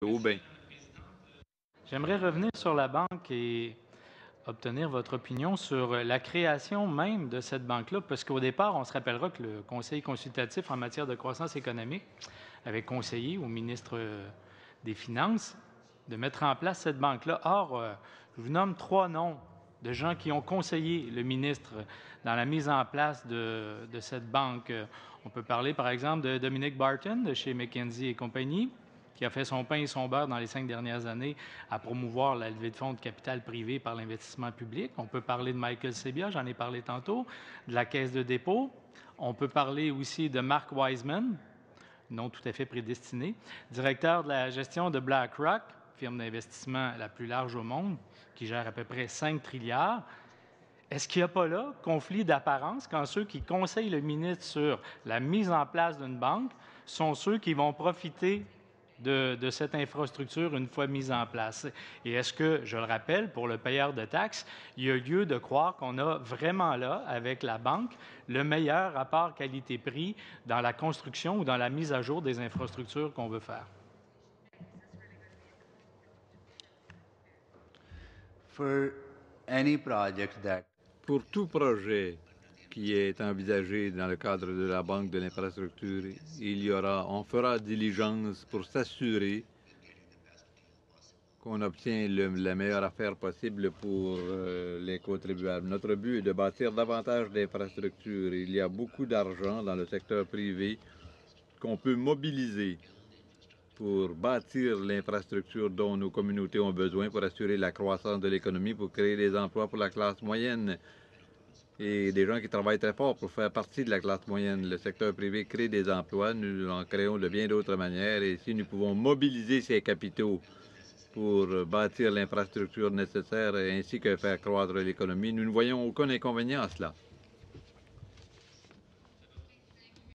Aubin. J'aimerais revenir sur la banque et obtenir votre opinion sur la création même de cette banque-là, parce qu'au départ, on se rappellera que le Conseil consultatif en matière de croissance économique avait conseillé au ministre des Finances de mettre en place cette banque-là. Or, je vous nomme 3 noms de gens qui ont conseillé le ministre dans la mise en place de cette banque. On peut parler, par exemple, de Dominic Barton de chez McKinsey et compagnie, qui a fait son pain et son beurre dans les 5 dernières années à promouvoir la levée de fonds de capital privé par l'investissement public. On peut parler de Michael Sebia, j'en ai parlé tantôt, de la Caisse de dépôt. On peut parler aussi de Mark Wiseman, non tout à fait prédestiné, directeur de la gestion de BlackRock, firme d'investissement la plus large au monde, qui gère à peu près 5 trilliards. Est-ce qu'il n'y a pas là conflit d'apparence quand ceux qui conseillent le ministre sur la mise en place d'une banque sont ceux qui vont profiter de cette infrastructure une fois mise en place? Et est-ce que, je le rappelle, pour le payeur de taxes, il y a lieu de croire qu'on a vraiment là, avec la banque, le meilleur rapport qualité-prix dans la construction ou dans la mise à jour des infrastructures qu'on veut faire? Pour tout projet qui est envisagé dans le cadre de la Banque de l'infrastructure, on fera diligence pour s'assurer qu'on obtient la meilleure affaire possible pour les contribuables. Notre but est de bâtir davantage d'infrastructures. Il y a beaucoup d'argent dans le secteur privé qu'on peut mobiliser pour bâtir l'infrastructure dont nos communautés ont besoin pour assurer la croissance de l'économie, pour créer des emplois pour la classe moyenne et des gens qui travaillent très fort pour faire partie de la classe moyenne. Le secteur privé crée des emplois, nous en créons de bien d'autres manières, et si nous pouvons mobiliser ces capitaux pour bâtir l'infrastructure nécessaire ainsi que faire croître l'économie, nous ne voyons aucun inconvénient à cela.